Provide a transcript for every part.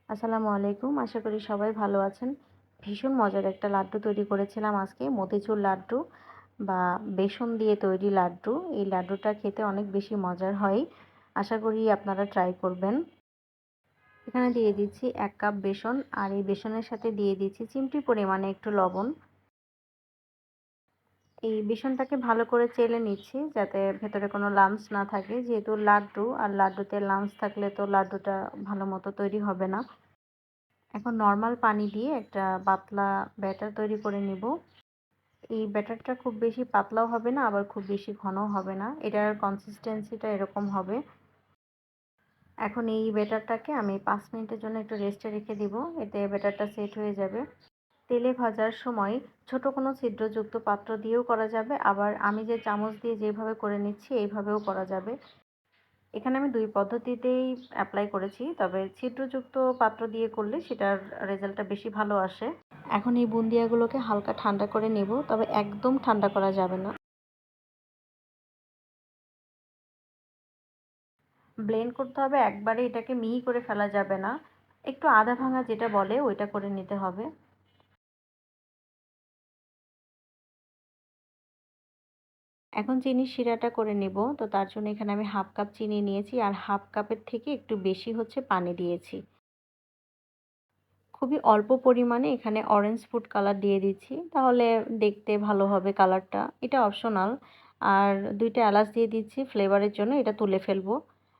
আসসালামু আলাইকুম। আশা করি সবাই ভালো আছেন। ভীষণ মজার একটা লাড্ডু তৈরি করেছিলাম আজকে, মতিচুর লাড্ডু বা বেসন দিয়ে তৈরি লাড্ডু। এই লাড্ডুটা খেতে অনেক বেশি মজার হয়। আশা করি আপনারা ট্রাই করবেন। এখানে দিয়ে দিচ্ছি ১ কাপ বেসন, আর এই বেসনের সাথে দিয়ে দিচ্ছি চিমটি পরিমাণে একটু লবণ। এই বেসনটাকে ভালো করে চেলে নিচ্ছি যাতে ভেতরে কোনো লাম্পস না থাকে। যেহেতু লাড্ডু, আর লাড্ডুতে লাম্পস থাকলে তো লাড্ডুটা ভালো মতো তৈরি হবে না। এখন নরমাল পানি দিয়ে একটা পাতলা ব্যাটার তৈরি করে নিব। এই ব্যাটারটা খুব বেশি পাতলাও হবে না, আবার খুব বেশি ঘনও হবে না। এটার কনসিস্টেন্সিটা এরকম হবে। এখন এই ব্যাটারটাকে আমি ৫ মিনিটের জন্য একটু রেস্টে রেখে দিব। এতে ব্যাটারটা সেট হয়ে যাবে। তেলে ভাজার সময় ছোট কোনো ছিদ্রযুক্ত পাত্র দিয়েও করা যাবে, আবার আমি যে চামচ দিয়ে যেভাবে করে নিচ্ছি এইভাবেও করা যাবে। এখানে আমি ২ পদ্ধতিতেই এপ্লাই করেছি। তবে ছিদ্রযুক্ত পাত্র দিয়ে করলে সেটার রেজাল্টটা বেশি ভালো আসে। এখন এই বুন্দিয়াগুলোকে হালকা ঠান্ডা করে নেব, তবে একদম ঠান্ডা করা যাবে না। ব্লেন্ড করতে হবে, একবারে এটাকে মিহি করে ফেলা যাবে না। একটু আধা ভাঙা যেটা বলে ওইটা করে নিতে হবে। এখন চিনির শিরাটা করে নিব। তো তার জন্য এখানে আমি 1/2 কাপ চিনি নিয়েছি, আর 1/2 কাপের থেকে একটু বেশি হচ্ছে পানি দিয়েছি। খুবই অল্প পরিমাণে এখানে অরেঞ্জ ফুড কালার দিয়ে দিচ্ছি। তাহলে দেখতে ভালো হবে কালারটা। এটা অপশনাল। আর ২ টা এলাচ দিয়ে দিচ্ছি ফ্লেভারের জন্য, এটা তুলে ফেলবো।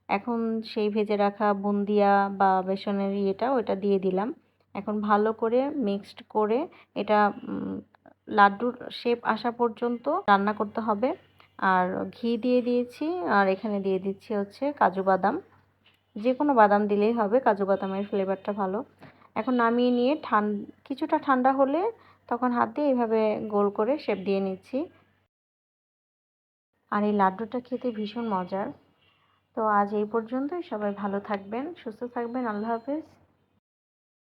এখন সেই ভেজে রাখা বুন্দিয়া বা বেসনের ইয়েটা ওইটা দিয়ে দিলাম। এখন ভালো করে মিক্সড করে এটা লাড্ডুর শেপ আসা পর্যন্ত রান্না করতে হবে। আর ঘি দিয়ে দিয়েছি, আর এখানে দিয়ে দিচ্ছি হচ্ছে কাজু বাদাম। যেকোনো বাদাম দিলেই হবে, কাজু বাদামের ফ্লেভারটা ভালো। এখন নামিয়ে নিয়ে কিছুটা ঠান্ডা হলে তখন হাত দিয়ে এভাবে গোল করে শেপ দিয়ে নিচ্ছি। আর এই লাড্ডুটা খেতে ভীষণ মজার। তো আজ এই পর্যন্তই। সবাই ভালো থাকবেন, সুস্থ থাকবেন। আল্লাহ হাফেজ।